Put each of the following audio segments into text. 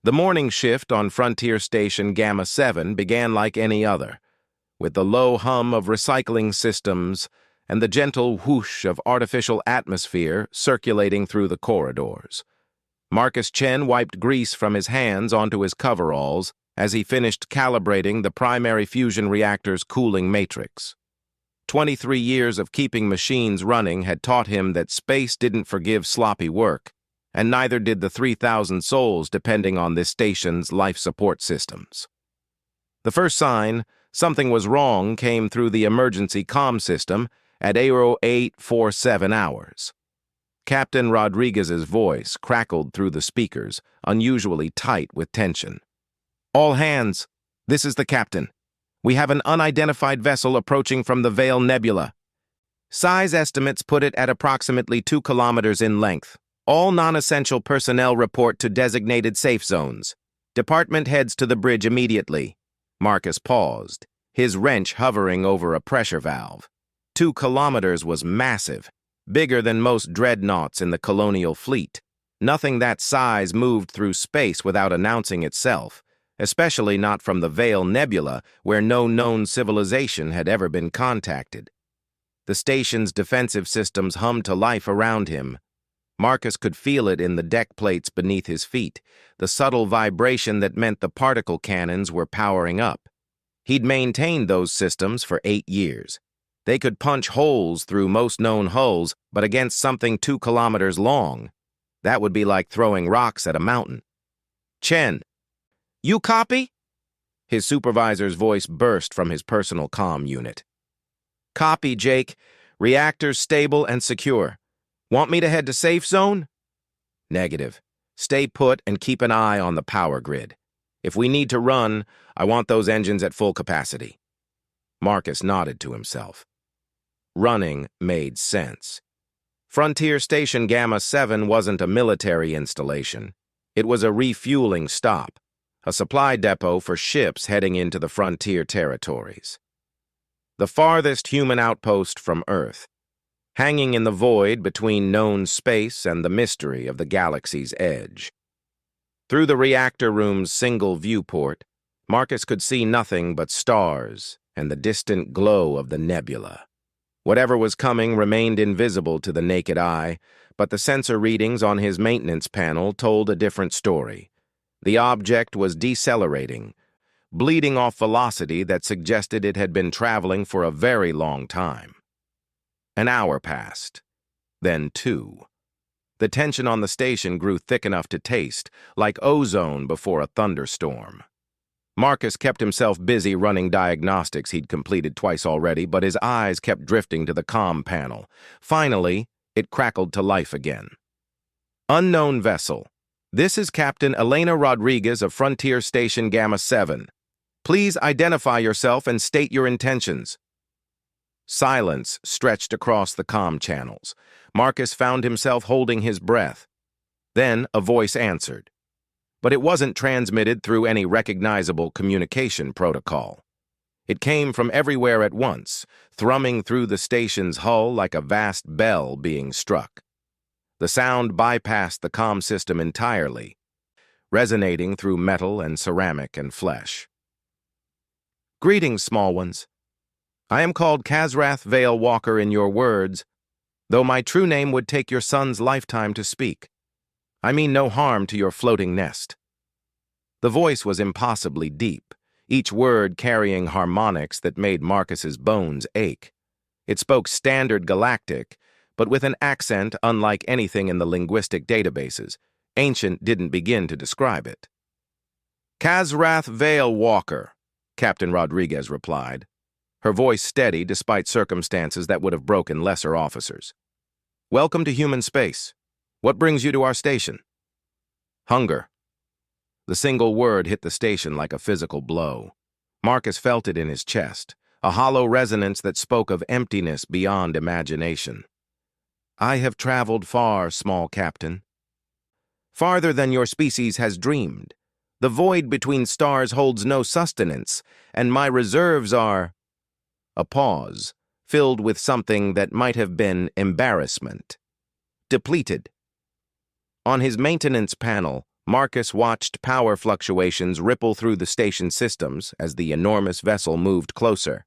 The morning shift on Frontier Station Gamma 7 began like any other, with the low hum of recycling systems and the gentle whoosh of artificial atmosphere circulating through the corridors. Marcus Chen wiped grease from his hands onto his coveralls as he finished calibrating the primary fusion reactor's cooling matrix. 23 years of keeping machines running had taught him that space didn't forgive sloppy work, and neither did the 3,000 souls depending on this station's life support systems. The first sign something was wrong came through the emergency comm system at 0847 hours. Captain Rodriguez's voice crackled through the speakers, unusually tight with tension. "All hands, this is the captain. We have an unidentified vessel approaching from the Veil Nebula. Size estimates put it at approximately 2 kilometers in length. All non-essential personnel report to designated safe zones. Department heads to the bridge immediately." Marcus paused, his wrench hovering over a pressure valve. 2 kilometers was massive, bigger than most dreadnoughts in the colonial fleet. Nothing that size moved through space without announcing itself, especially not from the Veil Nebula, where no known civilization had ever been contacted. The station's defensive systems hummed to life around him. Marcus could feel it in the deck plates beneath his feet, the subtle vibration that meant the particle cannons were powering up. He'd maintained those systems for 8 years. They could punch holes through most known hulls, but against something 2 kilometers long, that would be like throwing rocks at a mountain. "Chen, you copy?" His supervisor's voice burst from his personal comm unit. "Copy, Jake. Reactors stable and secure. Want me to head to safe zone?" "Negative. Stay put and keep an eye on the power grid. If we need to run, I want those engines at full capacity." Marcus nodded to himself. Running made sense. Frontier Station Gamma 7 wasn't a military installation. It was a refueling stop, a supply depot for ships heading into the frontier territories. The farthest human outpost from Earth, hanging in the void between known space and the mystery of the galaxy's edge. Through the reactor room's single viewport, Marcus could see nothing but stars and the distant glow of the nebula. Whatever was coming remained invisible to the naked eye, but the sensor readings on his maintenance panel told a different story. The object was decelerating, bleeding off velocity that suggested it had been traveling for a very long time. An hour passed, then 2. The tension on the station grew thick enough to taste, like ozone before a thunderstorm. Marcus kept himself busy running diagnostics he'd completed twice already, but his eyes kept drifting to the comm panel. Finally, it crackled to life again. "Unknown vessel. This is Captain Elena Rodriguez of Frontier Station Gamma 7. Please identify yourself and state your intentions." Silence stretched across the comm channels. Marcus found himself holding his breath. Then a voice answered. But it wasn't transmitted through any recognizable communication protocol. It came from everywhere at once, thrumming through the station's hull like a vast bell being struck. The sound bypassed the comm system entirely, resonating through metal and ceramic and flesh. "Greetings, small ones. I am called Kazrath Vale Walker in your words, though my true name would take your son's lifetime to speak. I mean no harm to your floating nest." The voice was impossibly deep, each word carrying harmonics that made Marcus's bones ache. It spoke standard Galactic, but with an accent unlike anything in the linguistic databases. Ancient didn't begin to describe it. "Kazrath Vale Walker," Captain Rodriguez replied, her voice steady despite circumstances that would have broken lesser officers. "Welcome to human space. What brings you to our station?" "Hunger." The single word hit the station like a physical blow. Marcus felt it in his chest, a hollow resonance that spoke of emptiness beyond imagination. "I have traveled far, small captain. Farther than your species has dreamed. The void between stars holds no sustenance, and my reserves are—" A pause, filled with something that might have been embarrassment. "Depleted." On his maintenance panel, Marcus watched power fluctuations ripple through the station systems as the enormous vessel moved closer.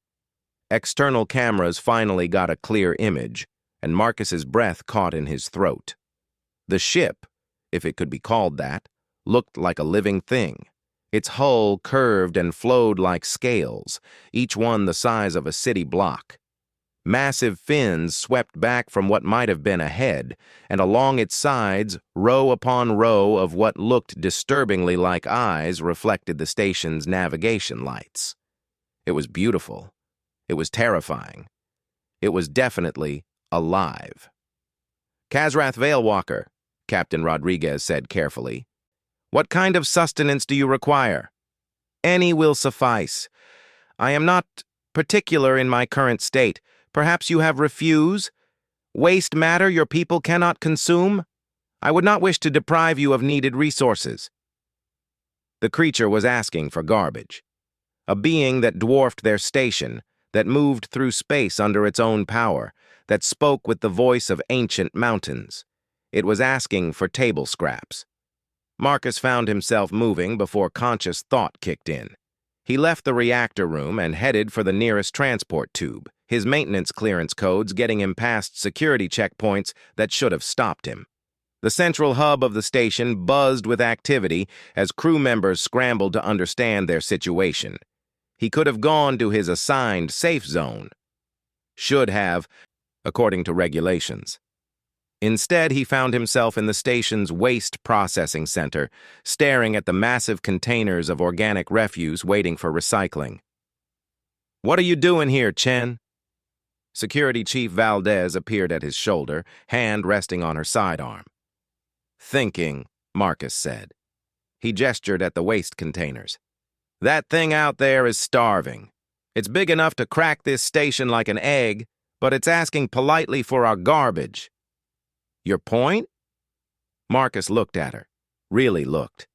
External cameras finally got a clear image, and Marcus's breath caught in his throat. The ship, if it could be called that, looked like a living thing. Its hull curved and flowed like scales, each one the size of a city block. Massive fins swept back from what might have been a head, and along its sides, row upon row of what looked disturbingly like eyes reflected the station's navigation lights. It was beautiful. It was terrifying. It was definitely alive. "Kazrath Veilwalker," Captain Rodriguez said carefully. "What kind of sustenance do you require?" "Any will suffice. I am not particular in my current state. Perhaps you have refuse? Waste matter your people cannot consume? I would not wish to deprive you of needed resources." The creature was asking for garbage. A being that dwarfed their station, that moved through space under its own power, that spoke with the voice of ancient mountains. It was asking for table scraps. Marcus found himself moving before conscious thought kicked in. He left the reactor room and headed for the nearest transport tube, his maintenance clearance codes getting him past security checkpoints that should have stopped him. The central hub of the station buzzed with activity as crew members scrambled to understand their situation. He could have gone to his assigned safe zone. Should have, according to regulations. Instead, he found himself in the station's waste processing center, staring at the massive containers of organic refuse waiting for recycling. "What are you doing here, Chen?" Security Chief Valdez appeared at his shoulder, hand resting on her sidearm. "Thinking," Marcus said. He gestured at the waste containers. "That thing out there is starving. It's big enough to crack this station like an egg, but it's asking politely for our garbage." "Your point?" Marcus looked at her, really looked.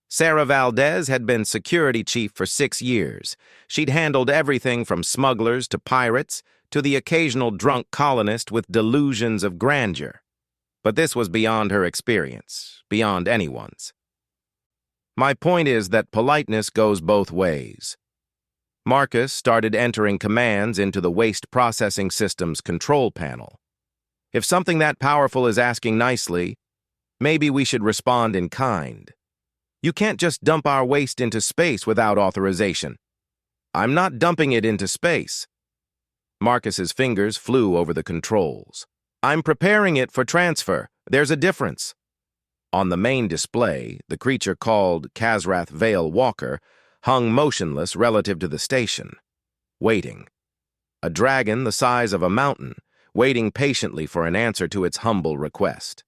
Sarah Valdez had been security chief for 6 years. She'd handled everything from smugglers to pirates to the occasional drunk colonist with delusions of grandeur. But this was beyond her experience, beyond anyone's. "My point is that politeness goes both ways." Marcus started entering commands into the waste processing system's control panel. If something that powerful is asking nicely, maybe we should respond in kind. You can't just dump our waste into space without authorization. I'm not dumping it into space. Marcus's fingers flew over the controls. I'm preparing it for transfer. There's a difference. On the main display, the creature called Kazrath Veilwalker hung motionless relative to the station, waiting. A dragon the size of a mountain, waiting patiently for an answer to its humble request.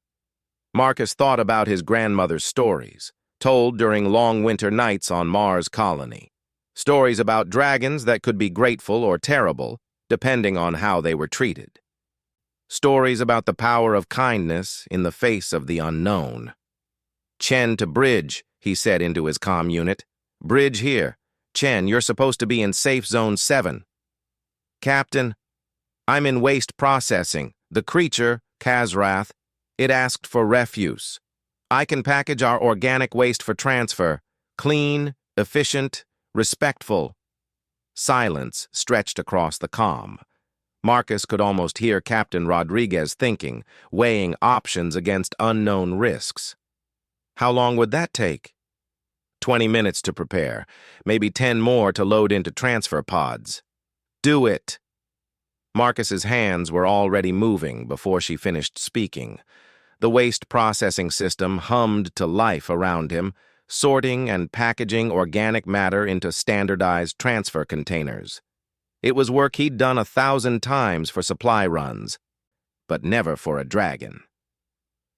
Marcus thought about his grandmother's stories, told during long winter nights on Mars Colony. Stories about dragons that could be grateful or terrible, depending on how they were treated. Stories about the power of kindness in the face of the unknown. "Chen to bridge," he said into his comm unit. "Bridge here. Chen, you're supposed to be in Safe Zone 7. "Captain, I'm in waste processing. The creature, Kazrath, it asked for refuse. I can package our organic waste for transfer. Clean, efficient, respectful." Silence stretched across the comm. Marcus could almost hear Captain Rodriguez thinking, weighing options against unknown risks. How long would that take? 20 minutes to prepare, maybe 10 more to load into transfer pods. Do it. Marcus's hands were already moving before she finished speaking. The waste processing system hummed to life around him, sorting and packaging organic matter into standardized transfer containers. It was work he'd done 1,000 times for supply runs, but never for a dragon.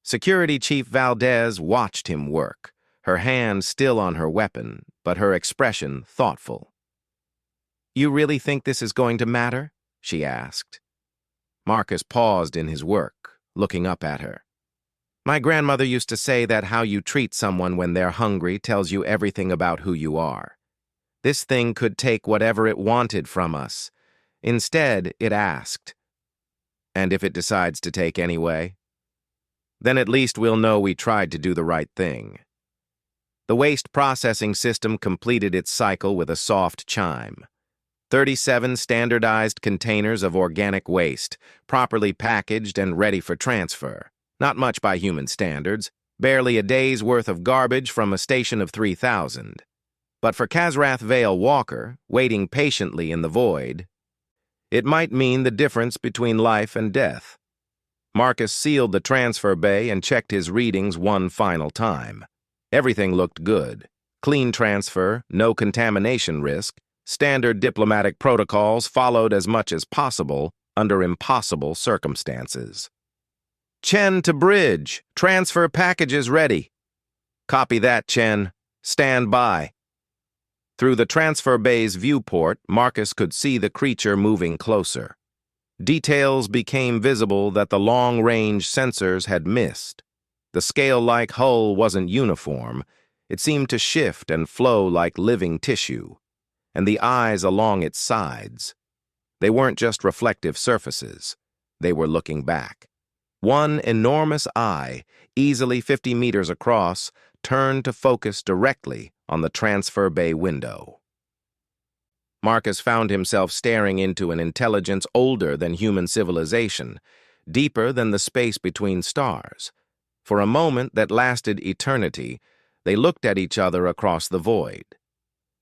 Security Chief Valdez watched him work, her hand still on her weapon, but her expression thoughtful. "You really think this is going to matter?" she asked. Marcus paused in his work, looking up at her. "My grandmother used to say that how you treat someone when they're hungry tells you everything about who you are. This thing could take whatever it wanted from us. Instead, it asked. And if it decides to take anyway? Then at least we'll know we tried to do the right thing." The waste processing system completed its cycle with a soft chime. 37 standardized containers of organic waste, properly packaged and ready for transfer. Not much by human standards, barely a day's worth of garbage from a station of 3,000. But for Khazrath Vale Walker, waiting patiently in the void, it might mean the difference between life and death. Marcus sealed the transfer bay and checked his readings one final time. Everything looked good. Clean transfer, no contamination risk, standard diplomatic protocols followed as much as possible under impossible circumstances. Chen to bridge. Transfer packages ready. Copy that, Chen. Stand by. Through the transfer bay's viewport, Marcus could see the creature moving closer. Details became visible that the long-range sensors had missed. The scale-like hull wasn't uniform. It seemed to shift and flow like living tissue. And the eyes along its sides. They weren't just reflective surfaces. They were looking back. One enormous eye, easily 50 meters across, turned to focus directly on the transfer bay window. Marcus found himself staring into an intelligence older than human civilization, deeper than the space between stars. For a moment that lasted eternity, they looked at each other across the void.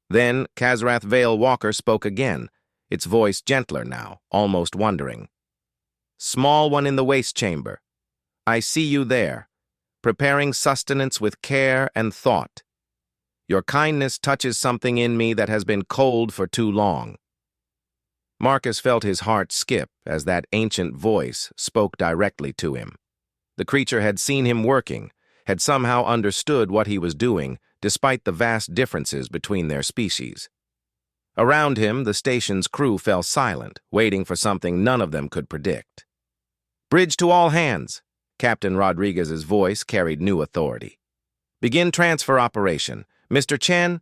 Then Khazrath Vale Walker spoke again, its voice gentler now, almost wondering. Small one in the waste chamber. I see you there, preparing sustenance with care and thought. Your kindness touches something in me that has been cold for too long. Marcus felt his heart skip as that ancient voice spoke directly to him. The creature had seen him working, had somehow understood what he was doing, despite the vast differences between their species. Around him, the station's crew fell silent, waiting for something none of them could predict. Bridge to all hands. Captain Rodriguez's voice carried new authority. Begin transfer operation. Mr. Chen,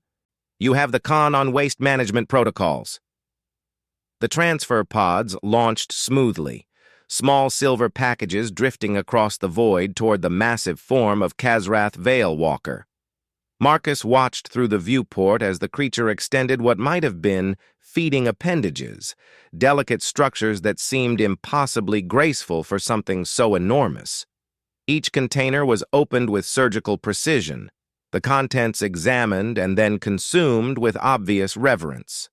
you have the con on waste management protocols. The transfer pods launched smoothly, small silver packages drifting across the void toward the massive form of Khazrath Vale Walker. Marcus watched through the viewport as the creature extended what might have been feeding appendages, delicate structures that seemed impossibly graceful for something so enormous. Each container was opened with surgical precision, the contents examined and then consumed with obvious reverence.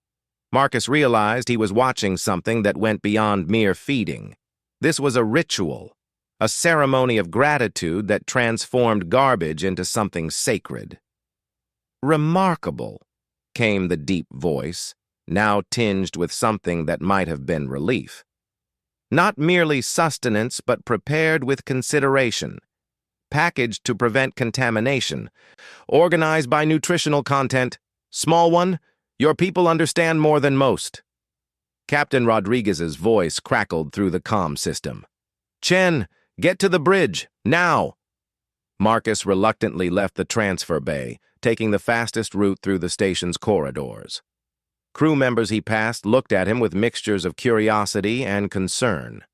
Marcus realized he was watching something that went beyond mere feeding. This was a ritual, a ceremony of gratitude that transformed garbage into something sacred. Remarkable, came the deep voice, now tinged with something that might have been relief. Not merely sustenance, but prepared with consideration. Packaged to prevent contamination. Organized by nutritional content. Small one, your people understand more than most. Captain Rodriguez's voice crackled through the comm system. Chen, get to the bridge, now! Marcus reluctantly left the transfer bay, taking the fastest route through the station's corridors. Crew members he passed looked at him with mixtures of curiosity and concern.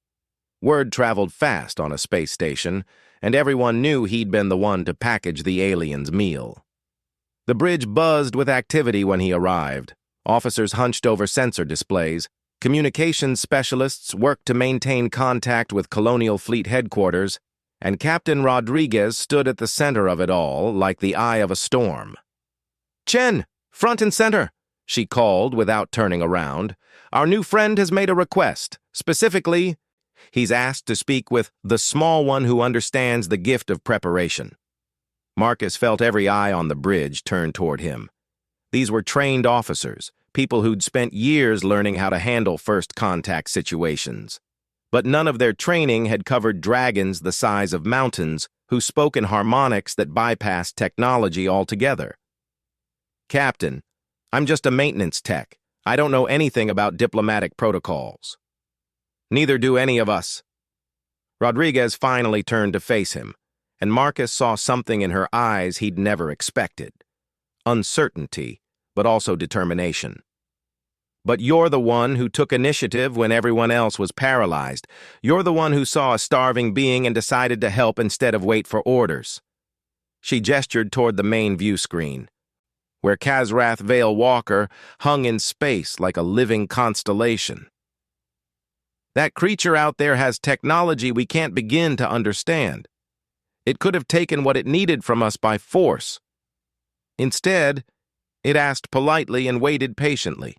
Word traveled fast on a space station, and everyone knew he'd been the one to package the alien's meal. The bridge buzzed with activity when he arrived. Officers hunched over sensor displays. Communications specialists worked to maintain contact with Colonial Fleet headquarters, and Captain Rodriguez stood at the center of it all like the eye of a storm. Chen, front and center, she called without turning around. Our new friend has made a request. Specifically, he's asked to speak with the small one who understands the gift of preparation. Marcus felt every eye on the bridge turn toward him. These were trained officers, people who'd spent years learning how to handle first contact situations. But none of their training had covered dragons the size of mountains who spoke in harmonics that bypassed technology altogether. Captain, I'm just a maintenance tech. I don't know anything about diplomatic protocols. Neither do any of us. Rodriguez finally turned to face him, and Marcus saw something in her eyes he'd never expected. Uncertainty, but also determination. But you're the one who took initiative when everyone else was paralyzed. You're the one who saw a starving being and decided to help instead of wait for orders. She gestured toward the main view screen, where Kazrath Vale Walker hung in space like a living constellation. That creature out there has technology we can't begin to understand. It could have taken what it needed from us by force. Instead, it asked politely and waited patiently.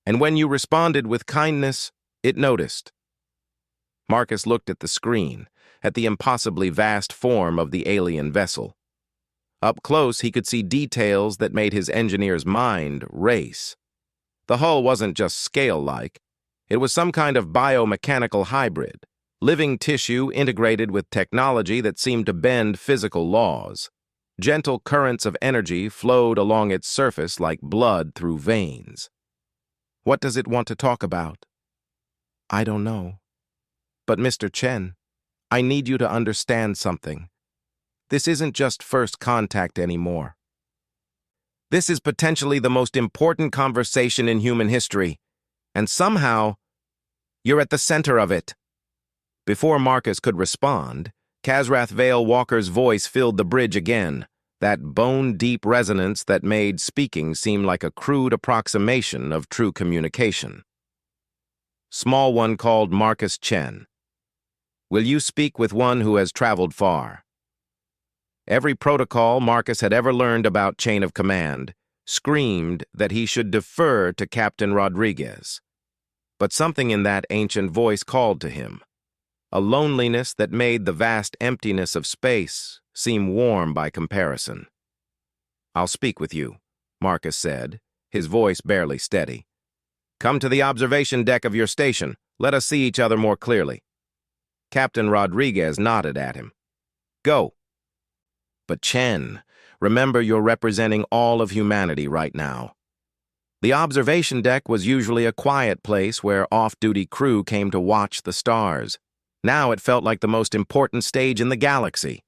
And when you responded with kindness, it noticed. Marcus looked at the screen, at the impossibly vast form of the alien vessel. Up close, he could see details that made his engineer's mind race. The hull wasn't just scale-like. It was some kind of biomechanical hybrid, living tissue integrated with technology that seemed to bend physical laws. Gentle currents of energy flowed along its surface like blood through veins. What does it want to talk about? I don't know. But Mr. Chen, I need you to understand something. This isn't just first contact anymore. This is potentially the most important conversation in human history, and somehow, you're at the center of it. Before Marcus could respond, Kazrath Vale Walker's voice filled the bridge again, that bone-deep resonance that made speaking seem like a crude approximation of true communication. Small one called Marcus Chen. Will you speak with one who has traveled far? Every protocol Marcus had ever learned about chain of command screamed that he should defer to Captain Rodriguez. But something in that ancient voice called to him, a loneliness that made the vast emptiness of space seem warm by comparison. I'll speak with you, Marcus said, his voice barely steady. Come to the observation deck of your station. Let us see each other more clearly. Captain Rodriguez nodded at him. Go. But Chen, remember you're representing all of humanity right now. The observation deck was usually a quiet place where off-duty crew came to watch the stars. Now it felt like the most important stage in the galaxy.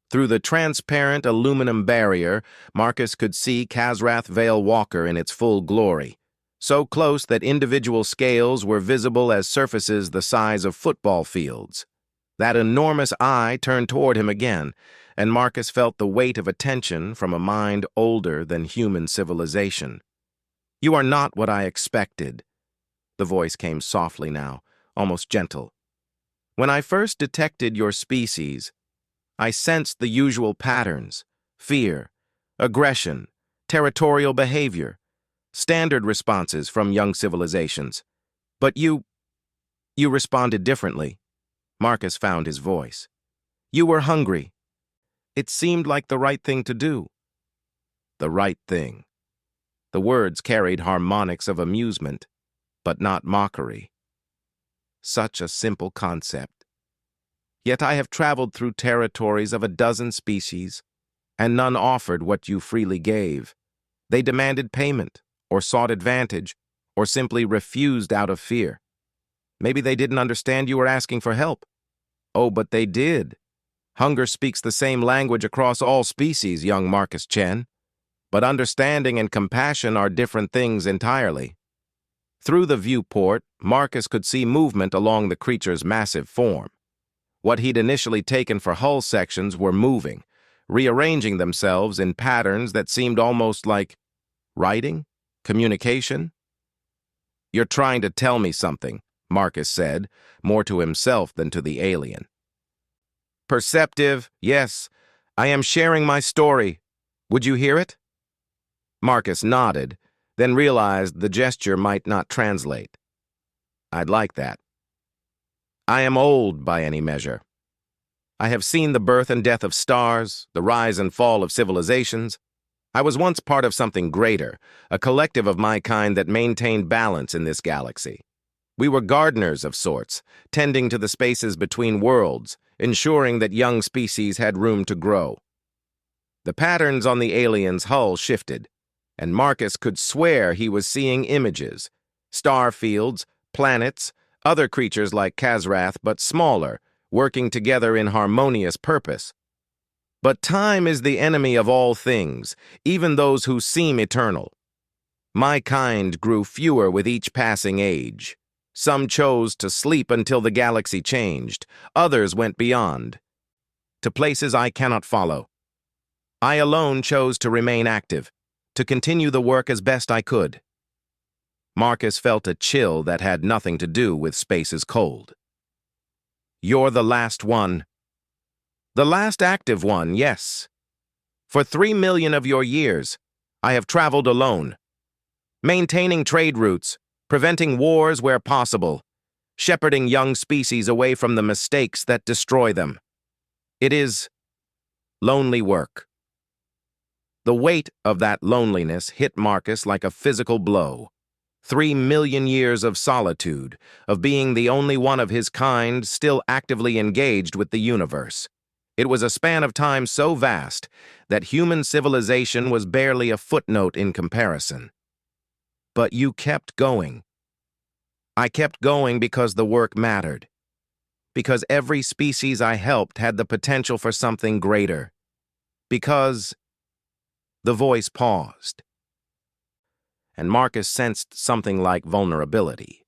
Through the transparent aluminum barrier, Marcus could see Kazrath Vale Walker in its full glory, so close that individual scales were visible as surfaces the size of football fields. That enormous eye turned toward him again, and Marcus felt the weight of attention from a mind older than human civilization. You are not what I expected. The voice came softly now, almost gentle. When I first detected your species, I sensed the usual patterns: fear, aggression, territorial behavior, standard responses from young civilizations. But you responded differently. Marcus found his voice. You were hungry. It seemed like the right thing to do. The right thing. The words carried harmonics of amusement, but not mockery. Such a simple concept. Yet I have traveled through territories of a dozen species, and none offered what you freely gave. They demanded payment, or sought advantage, or simply refused out of fear. Maybe they didn't understand you were asking for help. Oh, but they did. Hunger speaks the same language across all species, young Marcus Chen. But understanding and compassion are different things entirely. Through the viewport, Marcus could see movement along the creature's massive form. What he'd initially taken for hull sections were moving, rearranging themselves in patterns that seemed almost like writing, communication. You're trying to tell me something, Marcus said, more to himself than to the alien. Perceptive, yes. I am sharing my story. Would you hear it? Marcus nodded, then realized the gesture might not translate. I'd like that. I am old by any measure. I have seen the birth and death of stars, the rise and fall of civilizations. I was once part of something greater, a collective of my kind that maintained balance in this galaxy. We were gardeners of sorts, tending to the spaces between worlds, ensuring that young species had room to grow. The patterns on the alien's hull shifted, and Marcus could swear he was seeing images, star fields, planets, other creatures like Kazrath, but smaller, working together in harmonious purpose. But time is the enemy of all things, even those who seem eternal. My kind grew fewer with each passing age. Some chose to sleep until the galaxy changed. Others went beyond, to places I cannot follow. I alone chose to remain active, to continue the work as best I could. Marcus felt a chill that had nothing to do with space's cold. You're the last one. The last active one, yes. For 3 million of your years, I have traveled alone, maintaining trade routes, preventing wars where possible, shepherding young species away from the mistakes that destroy them. It is lonely work. The weight of that loneliness hit Marcus like a physical blow. 3 million years of solitude, of being the only one of his kind still actively engaged with the universe. It was a span of time so vast that human civilization was barely a footnote in comparison. But you kept going. I kept going because the work mattered. Because every species I helped had the potential for something greater. Because... The voice paused, and Marcus sensed something like vulnerability.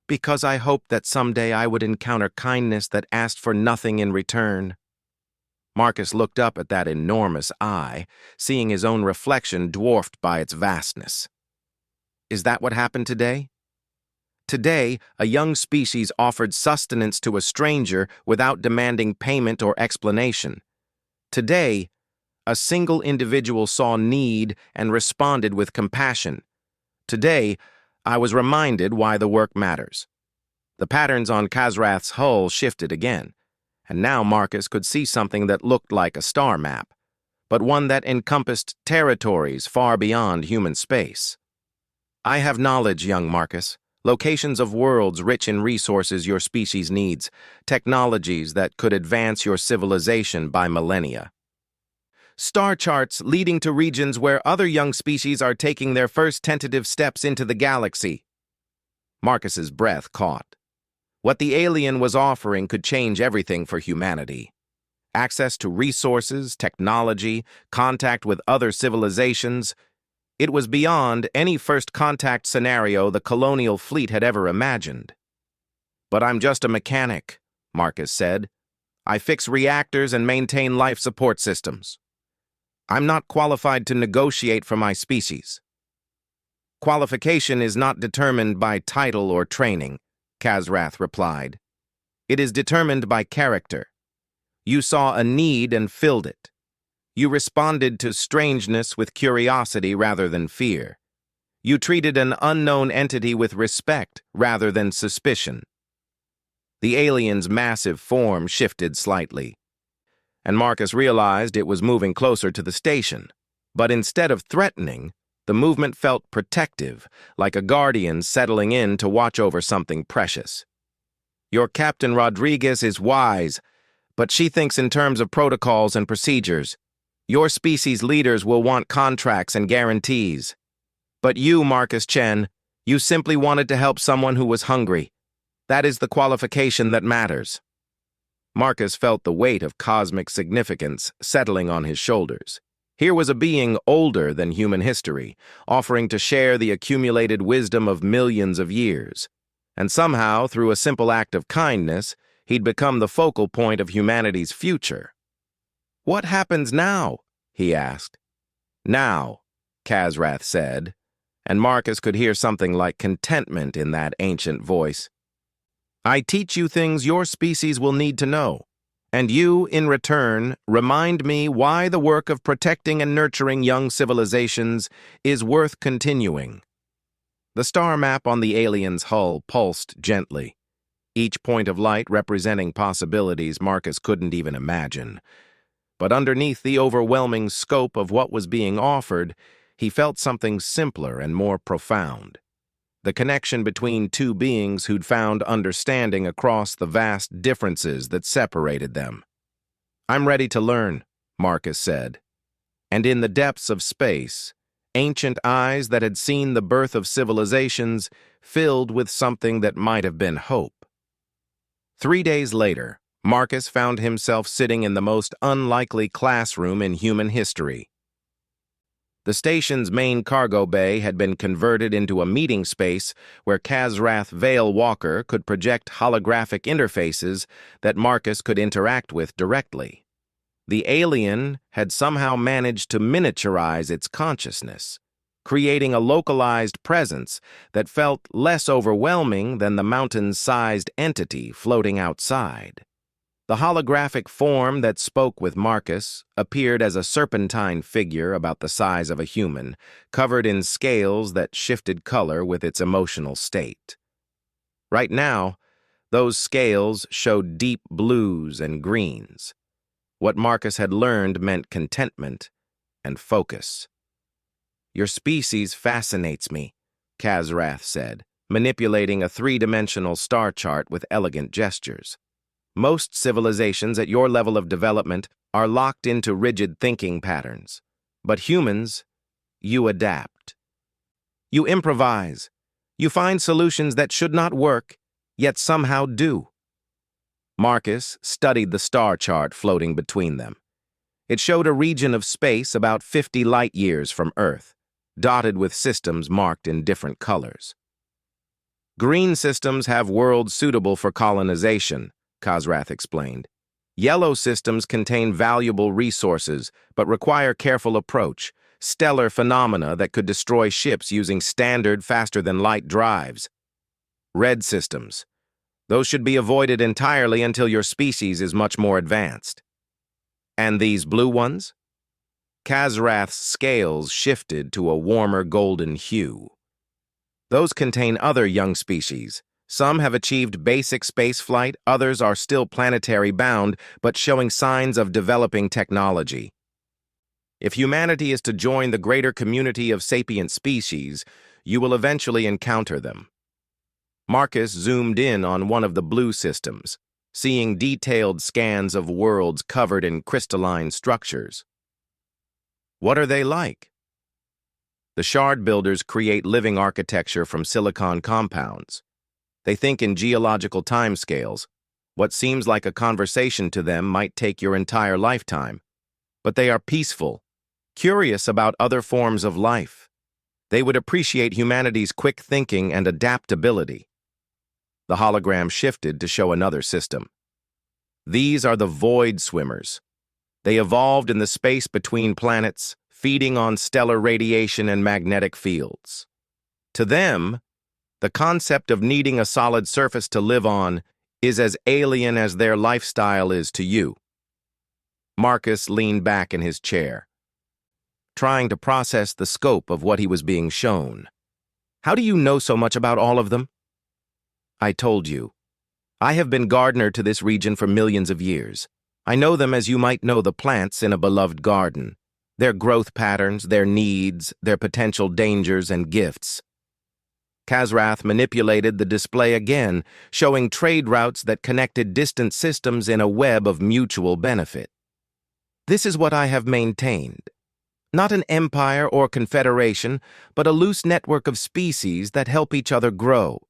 Because I hoped that someday I would encounter kindness that asked for nothing in return. Marcus looked up at that enormous eye, seeing his own reflection dwarfed by its vastness. Is that what happened today? Today, a young species offered sustenance to a stranger without demanding payment or explanation. Today, a single individual saw need and responded with compassion. Today, I was reminded why the work matters. The patterns on Kazrath's hull shifted again, and now Marcus could see something that looked like a star map, but one that encompassed territories far beyond human space. I have knowledge, young Marcus, locations of worlds rich in resources your species needs, technologies that could advance your civilization by millennia. Star charts leading to regions where other young species are taking their first tentative steps into the galaxy. Marcus's breath caught. What the alien was offering could change everything for humanity. Access to resources, technology, contact with other civilizations. It was beyond any first contact scenario the colonial fleet had ever imagined. But I'm just a mechanic, Marcus said. I fix reactors and maintain life support systems. I'm not qualified to negotiate for my species. Qualification is not determined by title or training, Kazrath replied. It is determined by character. You saw a need and filled it. You responded to strangeness with curiosity rather than fear. You treated an unknown entity with respect rather than suspicion. The alien's massive form shifted slightly, and Marcus realized it was moving closer to the station. But instead of threatening, the movement felt protective, like a guardian settling in to watch over something precious. Your Captain Rodriguez is wise, but she thinks in terms of protocols and procedures. Your species leaders will want contracts and guarantees. But you, Marcus Chen, you simply wanted to help someone who was hungry. That is the qualification that matters. Marcus felt the weight of cosmic significance settling on his shoulders. Here was a being older than human history, offering to share the accumulated wisdom of millions of years. And somehow, through a simple act of kindness, he'd become the focal point of humanity's future. What happens now? He asked. Now, Kazrath said, and Marcus could hear something like contentment in that ancient voice. I teach you things your species will need to know, and you, in return, remind me why the work of protecting and nurturing young civilizations is worth continuing. The star map on the alien's hull pulsed gently, each point of light representing possibilities Marcus couldn't even imagine. But underneath the overwhelming scope of what was being offered, he felt something simpler and more profound. The connection between two beings who'd found understanding across the vast differences that separated them. I'm ready to learn, Marcus said. And in the depths of space, ancient eyes that had seen the birth of civilizations filled with something that might have been hope. 3 days later, Marcus found himself sitting in the most unlikely classroom in human history. The station's main cargo bay had been converted into a meeting space where Kazrath Vale Walker could project holographic interfaces that Marcus could interact with directly. The alien had somehow managed to miniaturize its consciousness, creating a localized presence that felt less overwhelming than the mountain-sized entity floating outside. The holographic form that spoke with Marcus appeared as a serpentine figure about the size of a human, covered in scales that shifted color with its emotional state. Right now, those scales showed deep blues and greens. What Marcus had learned meant contentment and focus. "Your species fascinates me," Kazrath said, manipulating a three-dimensional star chart with elegant gestures. "Most civilizations at your level of development are locked into rigid thinking patterns. But humans, you adapt. You improvise. You find solutions that should not work, yet somehow do." Marcus studied the star chart floating between them. It showed a region of space about 50 light-years from Earth, dotted with systems marked in different colors. "Green systems have worlds suitable for colonization," Kazrath explained. "Yellow systems contain valuable resources, but require careful approach, stellar phenomena that could destroy ships using standard faster-than-light drives. Red systems. Those should be avoided entirely until your species is much more advanced." "And these blue ones?" Kazrath's scales shifted to a warmer golden hue. "Those contain other young species. Some have achieved basic spaceflight, others are still planetary-bound, but showing signs of developing technology. If humanity is to join the greater community of sapient species, you will eventually encounter them." Marcus zoomed in on one of the blue systems, seeing detailed scans of worlds covered in crystalline structures. "What are they like?" "The shard builders create living architecture from silicon compounds. They think in geological timescales. What seems like a conversation to them might take your entire lifetime. But they are peaceful, curious about other forms of life. They would appreciate humanity's quick thinking and adaptability." The hologram shifted to show another system. "These are the void swimmers. They evolved in the space between planets, feeding on stellar radiation and magnetic fields. To them, the concept of needing a solid surface to live on is as alien as their lifestyle is to you." Marcus leaned back in his chair, trying to process the scope of what he was being shown. "How do you know so much about all of them?" "I told you. I have been gardener to this region for millions of years. I know them as you might know the plants in a beloved garden. Their growth patterns, their needs, their potential dangers and gifts." Kazrath manipulated the display again, showing trade routes that connected distant systems in a web of mutual benefit. "This is what I have maintained. Not an empire or confederation, but a loose network of species that help each other grow.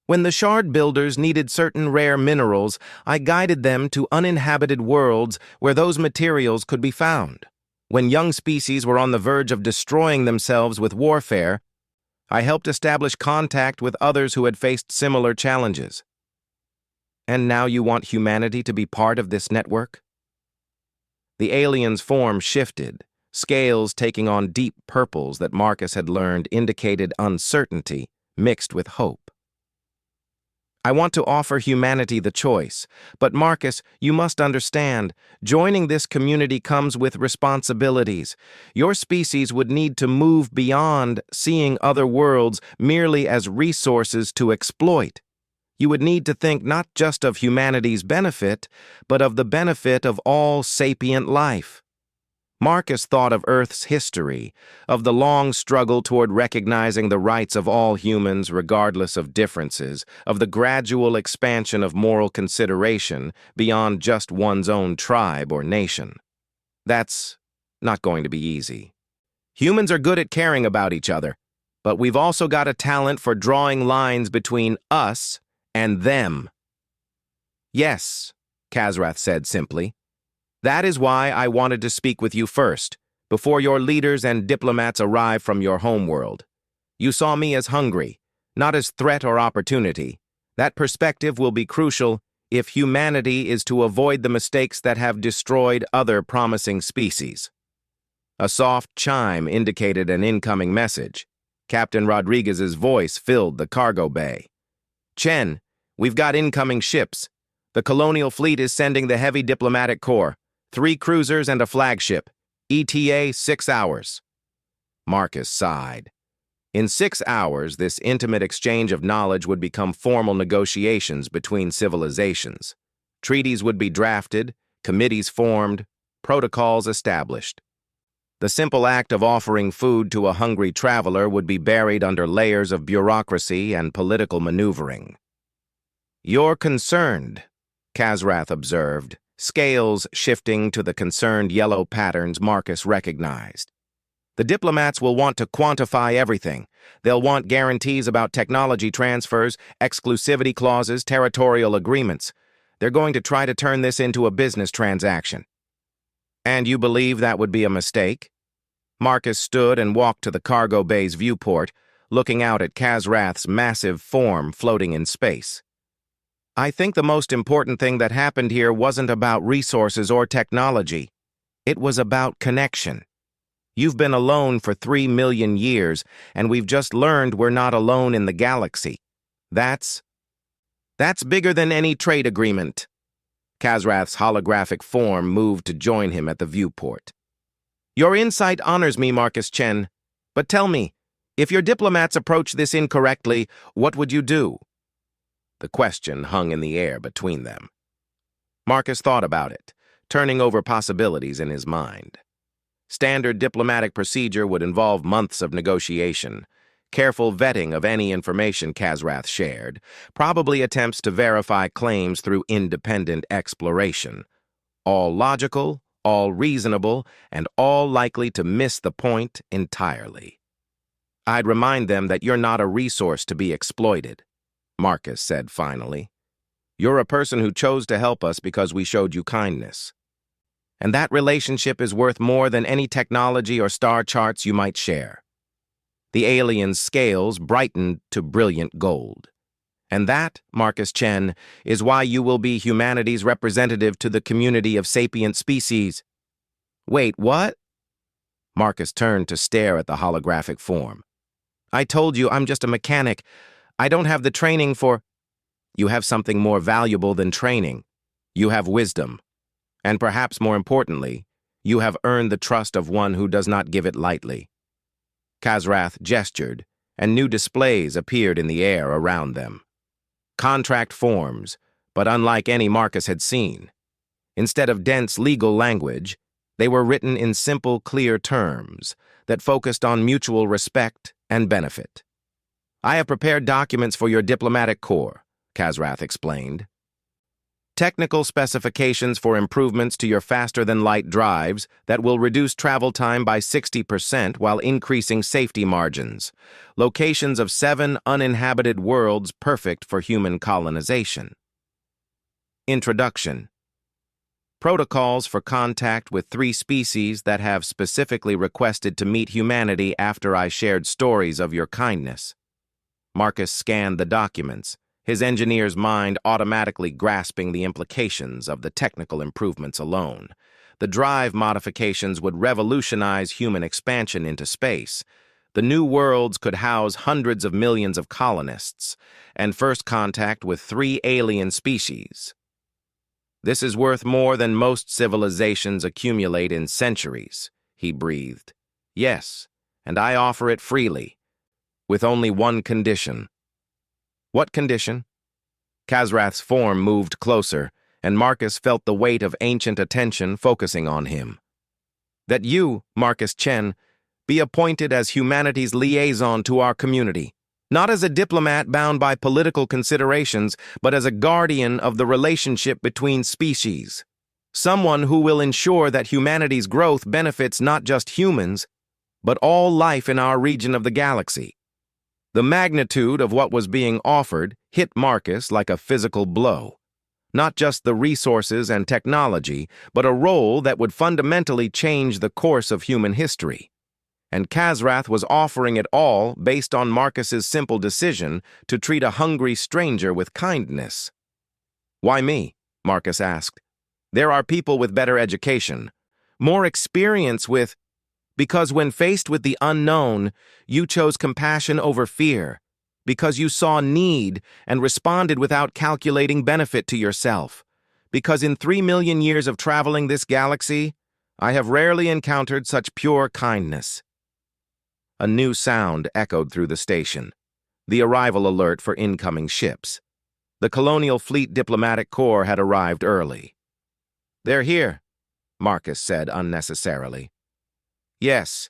When the shard builders needed certain rare minerals, I guided them to uninhabited worlds where those materials could be found. When young species were on the verge of destroying themselves with warfare, I helped establish contact with others who had faced similar challenges." "And now you want humanity to be part of this network?" The alien's form shifted, scales taking on deep purples that Marcus had learned indicated uncertainty mixed with hope. "I want to offer humanity the choice, but Marcus, you must understand, joining this community comes with responsibilities. Your species would need to move beyond seeing other worlds merely as resources to exploit. You would need to think not just of humanity's benefit, but of the benefit of all sapient life." Marcus thought of Earth's history, of the long struggle toward recognizing the rights of all humans regardless of differences, of the gradual expansion of moral consideration beyond just one's own tribe or nation. That's not going to be easy. Humans are good at caring about each other, but we've also got a talent for drawing lines between us and them. "Yes," Kazrath said simply. "That is why I wanted to speak with you first, before your leaders and diplomats arrive from your homeworld. You saw me as hungry, not as threat or opportunity. That perspective will be crucial if humanity is to avoid the mistakes that have destroyed other promising species. A soft chime indicated an incoming message. Captain Rodriguez's voice filled the cargo bay. "Chen, we've got incoming ships. The colonial fleet is sending the heavy diplomatic corps, 3 cruisers and a flagship. ETA 6 hours. Marcus sighed. In 6 hours, this intimate exchange of knowledge would become formal negotiations between civilizations. Treaties would be drafted, committees formed, protocols established. The simple act of offering food to a hungry traveler would be buried under layers of bureaucracy and political maneuvering. "You're concerned," Kazrath observed, scales shifting to the concerned yellow patterns Marcus recognized. "The diplomats will want to quantify everything. They'll want guarantees about technology transfers, exclusivity clauses, territorial agreements. They're going to try to turn this into a business transaction." "And you believe that would be a mistake?" Marcus stood and walked to the cargo bay's viewport, looking out at Kazrath's massive form floating in space. "I think the most important thing that happened here wasn't about resources or technology. It was about connection. You've been alone for 3 million years, and we've just learned we're not alone in the galaxy. That's bigger than any trade agreement." Kazrath's holographic form moved to join him at the viewport. "Your insight honors me, Marcus Chen. But tell me, if your diplomats approach this incorrectly, what would you do?" The question hung in the air between them. Marcus thought about it, turning over possibilities in his mind. Standard diplomatic procedure would involve months of negotiation, careful vetting of any information Kazrath shared, probably attempts to verify claims through independent exploration. All logical, all reasonable, and all likely to miss the point entirely. "I'd remind them that you're not a resource to be exploited," Marcus said finally. "You're a person who chose to help us because we showed you kindness. And that relationship is worth more than any technology or star charts you might share." The alien's scales brightened to brilliant gold. "And that, Marcus Chen, is why you will be humanity's representative to the community of sapient species." "Wait, what?" Marcus turned to stare at the holographic form. "I told you I'm just a mechanic. I don't have the training for—" "You have something more valuable than training. You have wisdom. And perhaps more importantly, you have earned the trust of one who does not give it lightly." Kazrath gestured, and new displays appeared in the air around them. Contract forms, but unlike any Marcus had seen. Instead of dense legal language, they were written in simple, clear terms that focused on mutual respect and benefit. "I have prepared documents for your diplomatic corps," Kazrath explained. "Technical specifications for improvements to your faster-than-light drives that will reduce travel time by 60% while increasing safety margins. Locations of 7 uninhabited worlds perfect for human colonization." Introduction. Protocols for contact with 3 species that have specifically requested to meet humanity after I shared stories of your kindness. Marcus scanned the documents, his engineer's mind automatically grasping the implications of the technical improvements alone. The drive modifications would revolutionize human expansion into space. The new worlds could house hundreds of millions of colonists, and first contact with 3 alien species. "This is worth more than most civilizations accumulate in centuries," he breathed. "Yes, and I offer it freely, with only one condition." "What condition?" Kazrath's form moved closer, and Marcus felt the weight of ancient attention focusing on him. "That you, Marcus Chen, be appointed as humanity's liaison to our community, not as a diplomat bound by political considerations, but as a guardian of the relationship between species. Someone who will ensure that humanity's growth benefits not just humans, but all life in our region of the galaxy." The magnitude of what was being offered hit Marcus like a physical blow. Not just the resources and technology, but a role that would fundamentally change the course of human history. And Kazrath was offering it all based on Marcus's simple decision to treat a hungry stranger with kindness. Why me? Marcus asked. There are people with better education, more experience with... Because when faced with the unknown, you chose compassion over fear. Because you saw need and responded without calculating benefit to yourself. Because in 3 million years of traveling this galaxy, I have rarely encountered such pure kindness. A new sound echoed through the station. The arrival alert for incoming ships. The Colonial Fleet Diplomatic Corps had arrived early. They're here, Marcus said unnecessarily. Yes,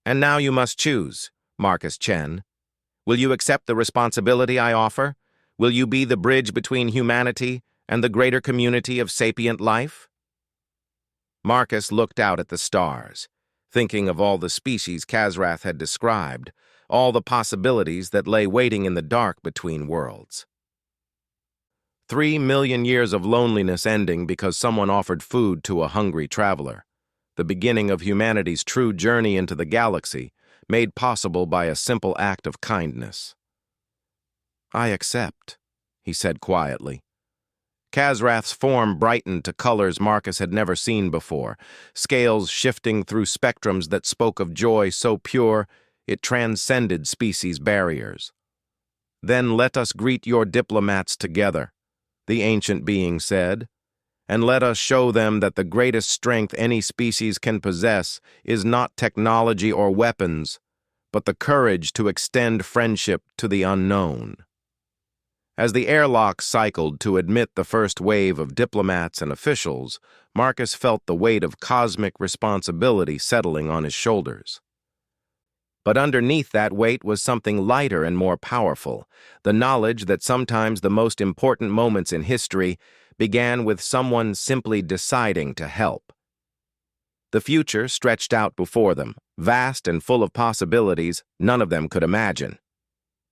and now you must choose, Marcus Chen. Will you accept the responsibility I offer? Will you be the bridge between humanity and the greater community of sapient life? Marcus looked out at the stars, thinking of all the species Kazrath had described, all the possibilities that lay waiting in the dark between worlds. 3 million years of loneliness ending because someone offered food to a hungry traveler. The beginning of humanity's true journey into the galaxy, made possible by a simple act of kindness. I accept, he said quietly. Kazrath's form brightened to colors Marcus had never seen before, scales shifting through spectrums that spoke of joy so pure it transcended species barriers. Then let us greet your diplomats together, the ancient being said, and let us show them that the greatest strength any species can possess is not technology or weapons, but the courage to extend friendship to the unknown. As the airlock cycled to admit the first wave of diplomats and officials, Marcus felt the weight of cosmic responsibility settling on his shoulders. But underneath that weight was something lighter and more powerful, the knowledge that sometimes the most important moments in history began with someone simply deciding to help. The future stretched out before them, vast and full of possibilities none of them could imagine.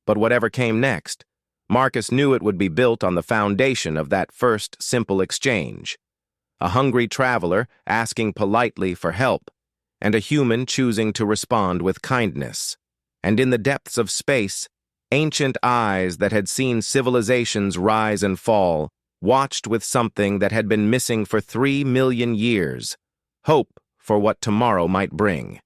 But whatever came next, Marcus knew it would be built on the foundation of that first simple exchange. A hungry traveler asking politely for help, and a human choosing to respond with kindness. And in the depths of space, ancient eyes that had seen civilizations rise and fall watched with something that had been missing for 3 million years, hope for what tomorrow might bring.